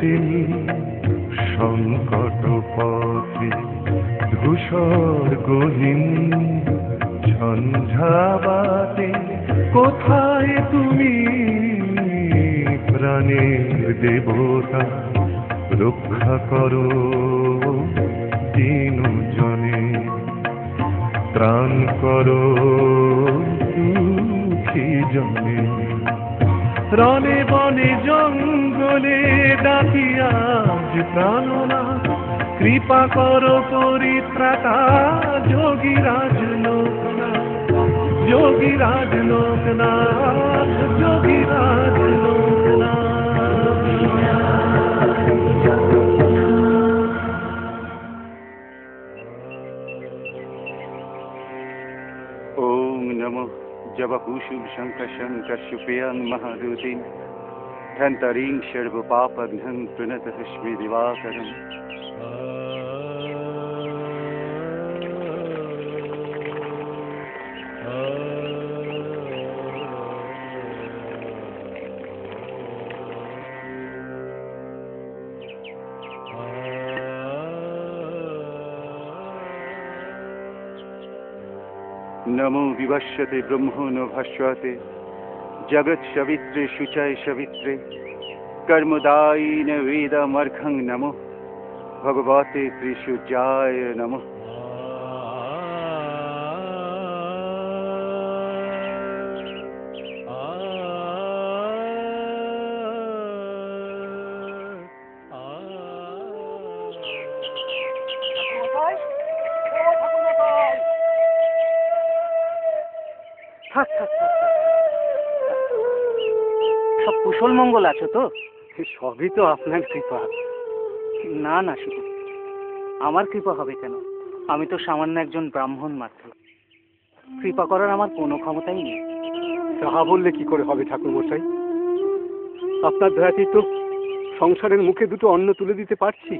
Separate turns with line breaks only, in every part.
জটিল সংকট পথে ধূসর গহীন ঝঞ্ঝাবাতে কোথায় তুমি প্রাণের দেবতা রক্ষা করো দিন জনে ত্রাণ করো দুঃখী জনে রনে বনে জঙ্গলে ডাকি আজ প্রাণনাথ কৃপা করো পরিত্রাতা যোগীরাজ লোকনাথ যোগীরাজ লোকনাথ যোগীরাজ
ओम नमो जबकुशुम शंकर शंकर शुभ्यां महादूतीं धन्तरीं सर्वपापघ्नं प्रणतहस्मि दिवाकरम् नमो विवश्यते ब्रह्मो न भाष्यते जगत् सवित्रे शुचाय सवित्रे कर्मदायिन वेदमर्घं नमो भगवते त्रिशुजाय नमः
সব কুশল মঙ্গল আছো তো?
সবই তো আপনার কৃপা।
না না শিবু, আমার কৃপা হবে কেন? আমি তো সামান্য একজন ব্রাহ্মণ মাত্র। কৃপা করার আমার কোনো ক্ষমতাই নেই।
তাহা বললে কি করে হবে ঠাকুর মশাই? আপনার দয়াতেই তো সংসারের মুখে দুটো অন্ন তুলে দিতে পারছি।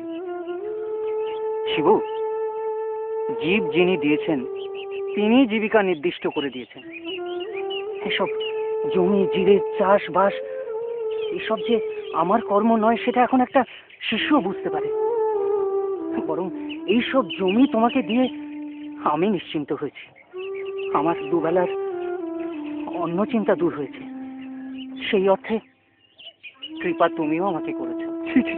শিবু, জীব যিনি দিয়েছেন তিনি জীবিকা নির্দিষ্ট করে দিয়েছেন। এসব জমি জিরে চাষবাস এসব যে আমার কর্ম নয় সেটা এখন একটা শিশুও বুঝতে পারে। বরং এইসব জমি তোমাকে দিয়ে আমি নিশ্চিন্ত হয়েছি। আমার দুবেলার অন্য চিন্তা দূর হয়েছে। সেই অর্থে কৃপা তুমিও আমাকে করেছো।
ছি ছি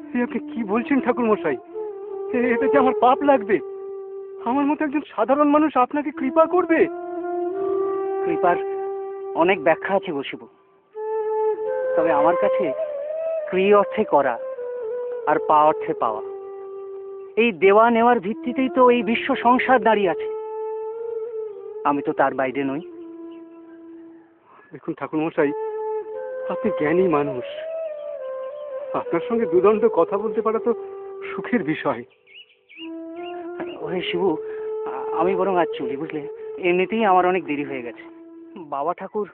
ছি, আপনি কি বলছেন ঠাকুর মশাই? এতে যে আমার পাপ লাগবে। আমার মতো একজন সাধারণ মানুষ আপনাকে কৃপা করবে?
কৃপার অনেক ব্যাখ্যা আছে বসিব, তবে আমার কাছে ক্রিয়া অর্থে করা আর পা অর্থে পাওয়া, এই দেওয়া নেওয়ার ভিত্তিতেই তো এই বিশ্ব সংসার দাঁড়িয়ে আছে। আমি তো তার বাইরে নই।
দেখুন ঠাকুর মশাই, আপনি জ্ঞানী মানুষ। আপনার সঙ্গে দুদণ্ড কথা বলতে পারা তো সুখের বিষয়।
ওরে শিবু, আমি বরং আজ চলি, বুঝলে? এমনিতেই আমার অনেক দেরি হয়ে গেছে। বাবা ঠাকুর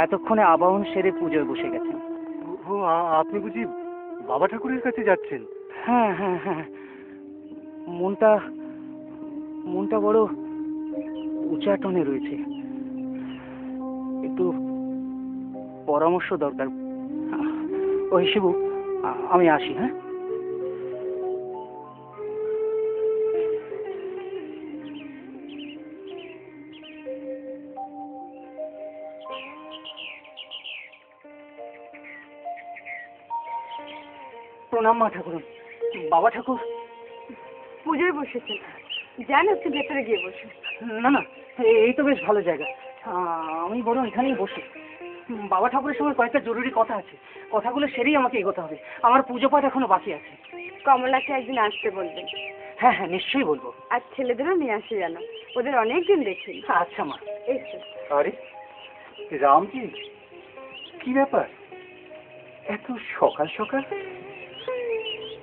এতক্ষণে আবাহন সেরে পুজোয় বসে গেছেন।
ও, আপনি বুঝি বাবা ঠাকুরের কাছে যাচ্ছেন?
হ্যাঁ হ্যাঁ হ্যাঁ, মনটা মনটা বড় উচাটনে রয়েছে। একটু পরামর্শ দরকার। ওই শিবু, আমি আসি। হ্যাঁ, প্রণাম মা ঠাকুর। বাবা ঠাকুর
পুজোয় বসেছেন, যান একটু ভেতরে গিয়ে বসুন।
না না, এই তো বেশ ভালো জায়গা। আমি বরং এখানেই বসি। বাবা ঠাকুরের সঙ্গে কয়েকটা জরুরি কথা আছে, কথাগুলো সেরেই আমাকে এগোতে হবে। আমার পুজো পাঠ এখনো বাকি আছে।
কমলাকে একদিন আসতে বলবেন।
হ্যাঁ হ্যাঁ, নিশ্চয়ই বলবো।
আর ছেলেদেরও নিয়ে আসে জানো, ওদের অনেকদিন দেখি।
আচ্ছা মা।
এসো।
আরে রামজি, কি ব্যাপার এত সকাল সকাল?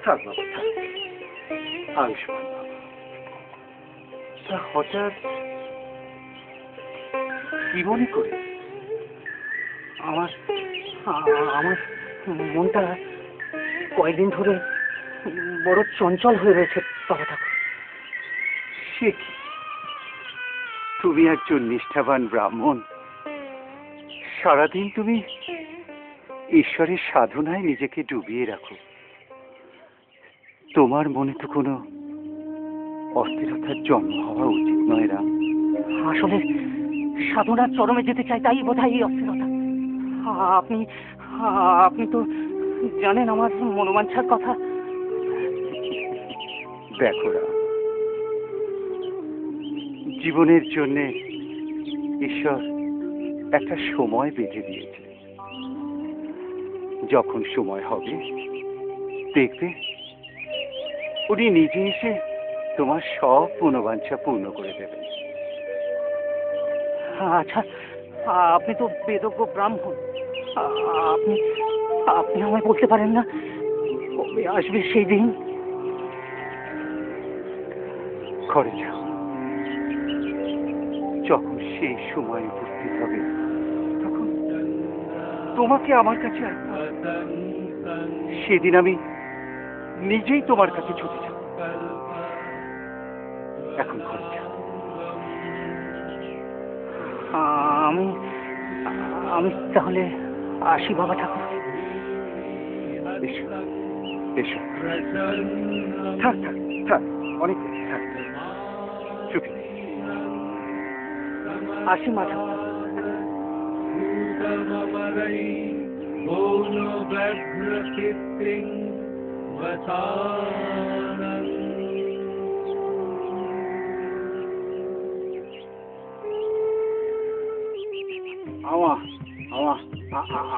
থাক বাবা, থাক। আয়ুষ্মান বাবা, তা হঠাৎ কি মনে করে?
আমার আমার মনটা কয়েকদিন ধরে বড় চঞ্চল হয়ে রয়েছে বাবা ঠাকুর।
সে কি, তুমি একজন নিষ্ঠাবান ব্রাহ্মণ, সারাদিন তুমি ঈশ্বরের সাধনায় নিজেকে ডুবিয়ে রাখো। তোমার মনে তো কোনো অস্থিরতার জন্ম হওয়া উচিত নয় রাম।
আসলে সাধনার চরমে যেতে চাই, তাই বোধহয় এই অস্থিরতা। আপনি আপনি তো জানেন আমার মনোবাঞ্ছার কথা।
দেখো রাম, জীবনের জন্য ঈশ্বর একটা সময় বেঁধে দিয়েছে। যখন সময় হবে দেখবে উনি নিজে এসে তোমার সব মনোবাঞ্ছা পূর্ণ করে দেবেন।
আচ্ছা, আপনি তো বেদজ্ঞ ব্রাহ্মণ, আপনি আপনি আমায় বলতে পারেন না কবে আসবে সেই দিন?
ঘরে যাও, যখন সেই সময় উপস্থিত হবে তখন তোমাকে আমার কাছে আসতে হবে। সেদিন আমি নিজেই তোমার কাছে ছুটে যাব। এখন ঘরে যাও।
আমি আমি তাহলে আসি বাবা ঠাকুর।
এসো এসো। থাক থাক থাক, অনেক থাক, চুপি।
আসি মা ঠাকুর।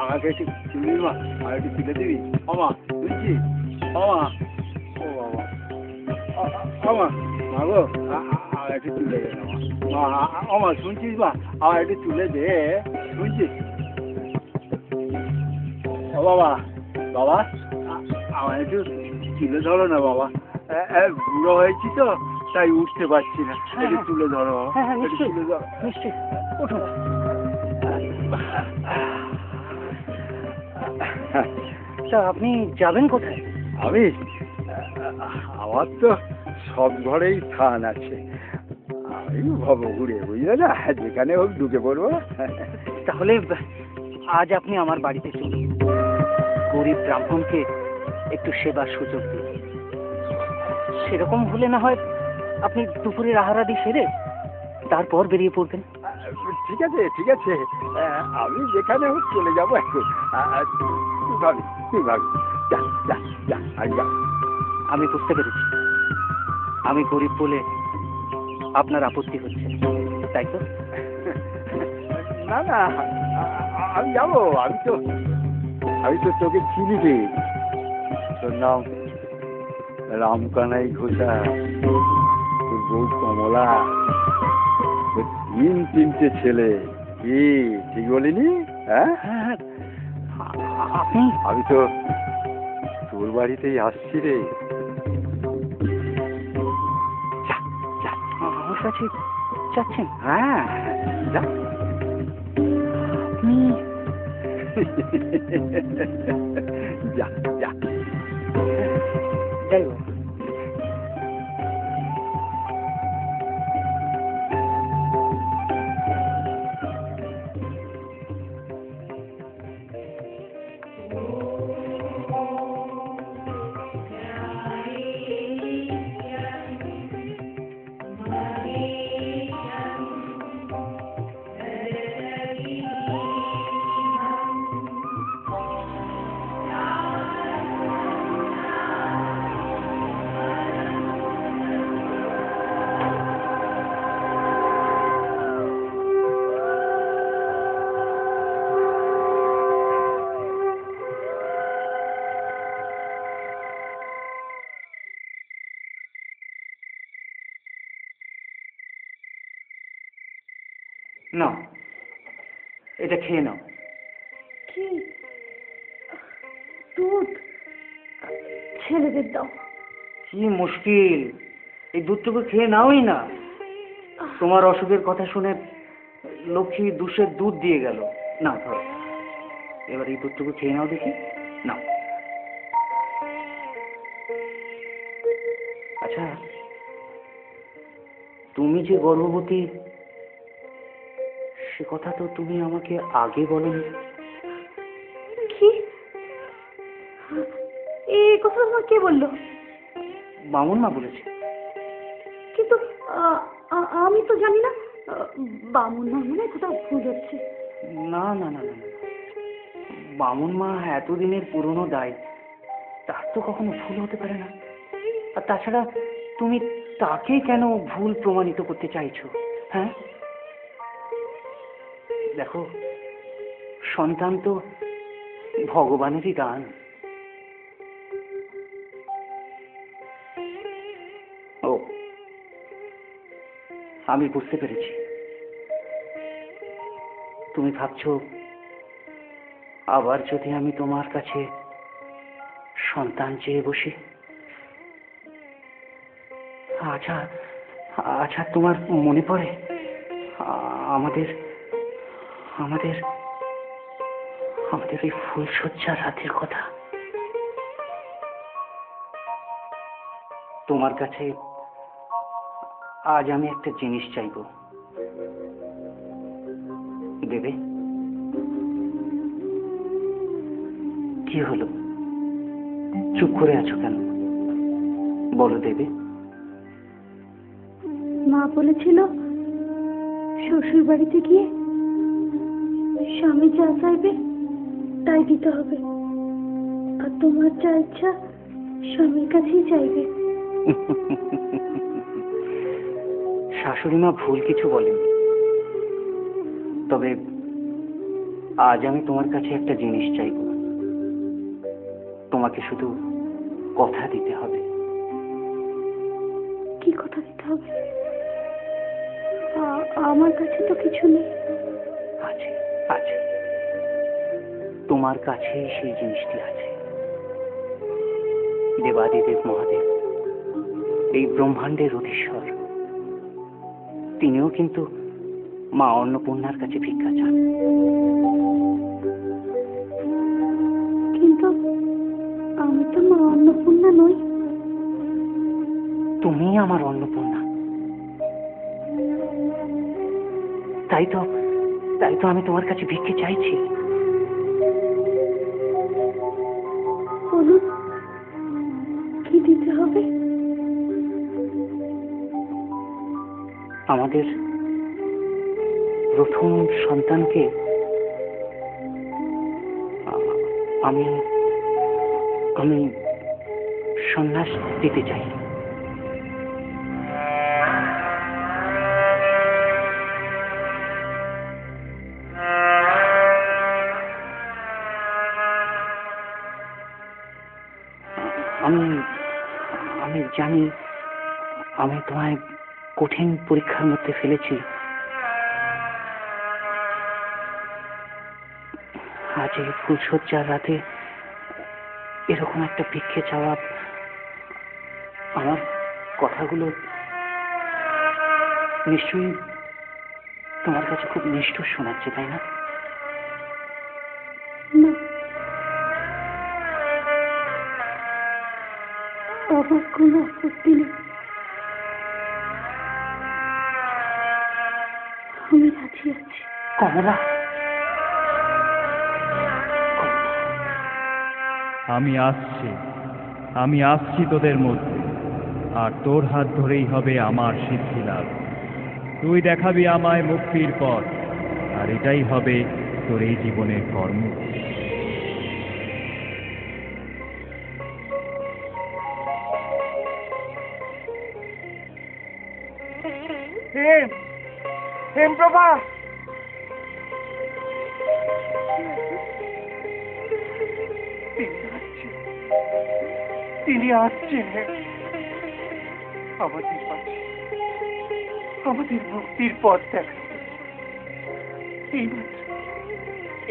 আমাকে একটু তুলি মা, আর একটু তুলে দিবি আমা, বুঝছি আমা। ও বাবা আমা, মা গো আর একটু তুলে দে মা। আমা শুনছিস মা, আর একটু তুলে দে, শুনছিস? ও বাবা, বাবা আমার একটু তুলে ধরো না বাবা, বুড়ো হয়েছি তো তাই উঠতে পারছি না, একটু তুলে ধরো বাবা।
হ্যাঁ,
একটু
নিশ্চয়ই
তুলে ধরো।
নিশ্চয়ই, উঠুন। তা আপনি যাবেন কোথায়?
আমি, আমার তো সব ঘরেই স্থান আছে, আমি ভব ঘুরে, বুঝলে না, যেখানে হোক ঢুকে পড়বো।
তাহলে আজ আপনি আমার বাড়িতে চলুন, গরিব ব্রাহ্মণকে একটু সেবার সুযোগ দিন। সেরকম হলে না হয় আপনি দুপুরের আহারাদি সেরে তারপর বেরিয়ে পড়বেন।
ঠিক আছে ঠিক আছে, আমি যেখানে হোক চলে যাবো এখন। তুই ভাবি, তুই ভাবি, যা যা যা, আর যা।
আমি বুঝতে পেরেছি, আমি গরিব বলে আপনার আপত্তি হচ্ছে, তাই তো?
না না, আমি যাবো, আমি তো তোকে চিনি রে। তোর নাম রামকানাই ঘোষা, তোর বউ কমলা, তোর তিনটে ছেলে, কি ঠিক বলিনি? হ্যাঁ,
হ্যাঁ, আপনি?
আমি তো তোর বাড়িতেই আসছি রে।
আমার কাছে যাচ্ছেন?
হ্যাঁ যা।
আপনি?
যা যা।
যাই হোক, নাও, এটা খেয়ে নাও।
কি দুধ? ছেলেদের দাও।
কি মুশকিল, এই দুধটুকু খেয়ে নাওই না। তোমার অসুখের কথা শুনে লক্ষ্মী দুশের দুধ দিয়ে গেল। না ধরো, এবার এই দুধটুকু খেয়ে নাও দেখি। নাও। আচ্ছা, তুমি যে গর্ভবতী সে কথা তো তুমি আমাকে আগে বলোনি।
কি কে বললো?
বামুন মা বলেছে।
কিন্তু আমি তো জানি না। বামুন মা মনে হয় কোথাও ভুল হচ্ছে।
না না না না, বামুন মা এতদিনের পুরনো দায়, তার তো কখনো ভুল হতে পারে না। আর তাছাড়া তুমি তাকে কেন ভুল প্রমাণিত করতে চাইছো? হ্যাঁ, দেখো, সন্তান তো ভগবানেরই দান। ও, আমি বুঝতে পেরেছি। তুমি ভাবছো আবার যদি আমি তোমার কাছে সন্তান চেয়ে বসি। আচ্ছা আচ্ছা, তোমার মনে পড়ে আমাদের আমাদের আমাদের এই ফুলশয্যার রাতের কথা? তোমার কাছে আজ আমি একটা জিনিস চাইবো, দেবে? কি হলো, চুপ করে আছো কেন? বলো, দেবে?
মা বলেছিল শ্বশুর বাড়িতে গিয়ে স্বামী যা চাইবে তাই দিতে হবে, আর তোমার যা ইচ্ছা স্বামীর কাছেই চাইবে।
শাশুড়ি মা ভুল কিছু বলেন, তবে আজ আমি তোমার কাছে একটা জিনিস চাইব। তোমাকে শুধু কথা দিতে হবে।
কি কথা দিতে হবে? আমার কাছে তো কিছু নেই।
আছে আছে, তোমার কাছেই সেই জিনিসটি আছে। দেবাদিদেব মহাদেব, এই ব্রহ্মাণ্ডের অধীশ্বর, তিনিও কিন্তু মা অন্নপূর্ণার কাছে ভিক্ষা চান।
কিন্তু আমি তো মা অন্নপূর্ণা নই।
তুমি আমার অন্নপূর্ণা। তাই তো আমি তোমার কাছে ভিক্ষে চাইছি।
বলুন, কি দিতে হবে?
আমাদের প্রথম সন্তানকে আমি আমি সন্ন্যাস দিতে চাই। আমি জানি আমি তোমায় কঠিন পরীক্ষার মধ্যে ফেলেছি। আজ এই ফুলশয্যার রাতে এরকম একটা ভিক্ষে চাওয়া, আমার কথাগুলো নিশ্চয়ই তোমার কাছে খুব নিষ্ঠুর শোনাচ্ছে, তাই না?
আমার কোনো আপত্তি নেই। আমি রাজি আছি।
কমলা,
আমি আসছি তোদের মধ্যে, আর তোর হাত ধরেই হবে আমার সিদ্ধি লাভ। তুই দেখাবি আমায় মুক্তির পথ, আর এটাই হবে তোর এই জীবনের কর্ম।
হেমপ্রভা, তিনি আসছেন। আমাদের পাশে আমাদের মুক্তির পথ দেখা।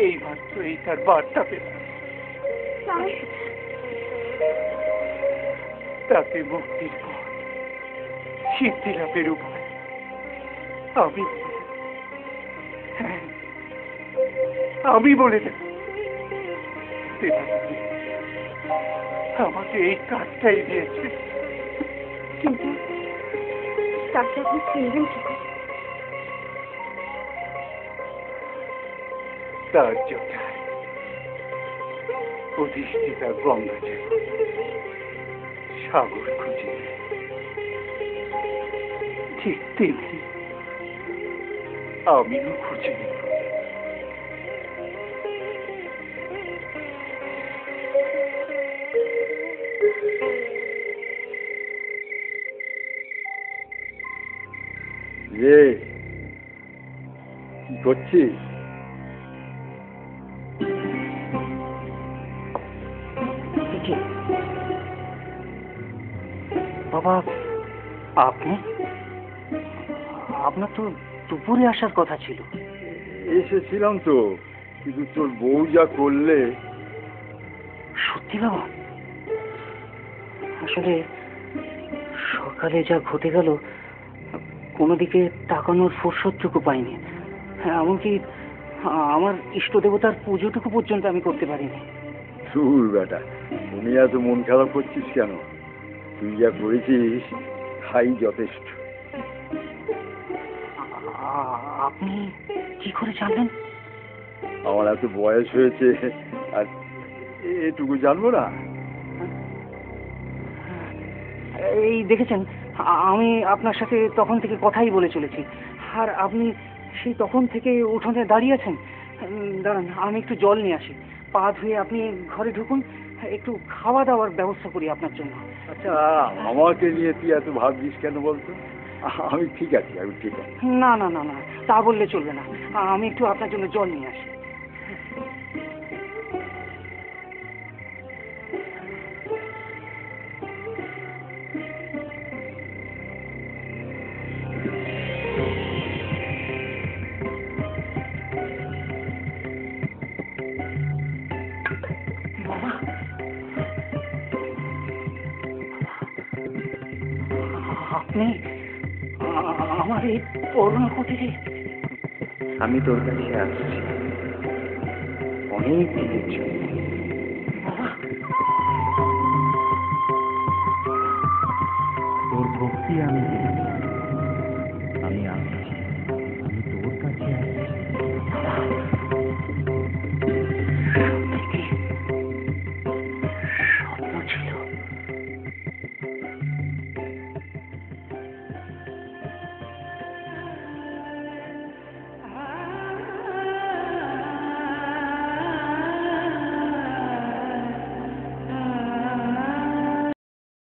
এইমাত্র এই তার বার্তা পেলাম। তাকে মুক্তির পথ, সিদ্ধি লাভের উপায় আমি বলে দেব। আমাকে এই কাজটাই দিয়েছে।
কিন্তু তাকে আপনি চিনবেন কি করে?
তার জটায় অধিষ্ঠিতা গঙ্গা
সাগর খুঁজে, ঠিক তেমনি আমিও খুঁজে নেব।
রে কি করছিস?
কে? বাবা, আপনি? আপনার তো দুপুরে আসার কথা ছিল।
এসেছিলাম তো, কিন্তু তোর বউ যা করলে।
সত্যি বাবা? আসলে সকালে যা ঘটে গেল, কোনো দিকে তাকানোর ফুরসতটুকু পাইনি। এমনকি আমার ইষ্ট দেবতার পুজোটুকু পর্যন্ত আমি করতে পারিনি।
সুর বেটা, তুমি এত মন খারাপ করছিস কেন? তুই যা করেছিস তাই যথেষ্ট।
আপনি কি করে জানলেন?
আমার এত বয়স হয়েছে আর এটুকু জানবো না?
এই দেখেছেন, আমি আপনার সাথে তখন থেকে কথাই বলে চলেছি, আর আপনি সেই তখন থেকে উঠোনে দাঁড়িয়ে আছেন। দাঁড়ান, আমি একটু জল নিয়ে আসি। পা ধুয়ে আপনি ঘরে ঢুকুন, একটু খাওয়া দাওয়ার ব্যবস্থা করি আপনার জন্য।
আচ্ছা, আমাকে নিয়ে তুই এত ভাবছিস কেন বলতো? আমি ঠিক আছি, আমি ঠিক আছি।
না না না না, তা বললে চলবে না। আমি একটু আপনার জন্য জল নিয়ে আসি। বাবা, আপনি আমার এই করুণ কুটিরে?
আমি তোর কাছে আসছি অনেক দিনের জন্য।
বাবা,
তোর ভক্তি আমি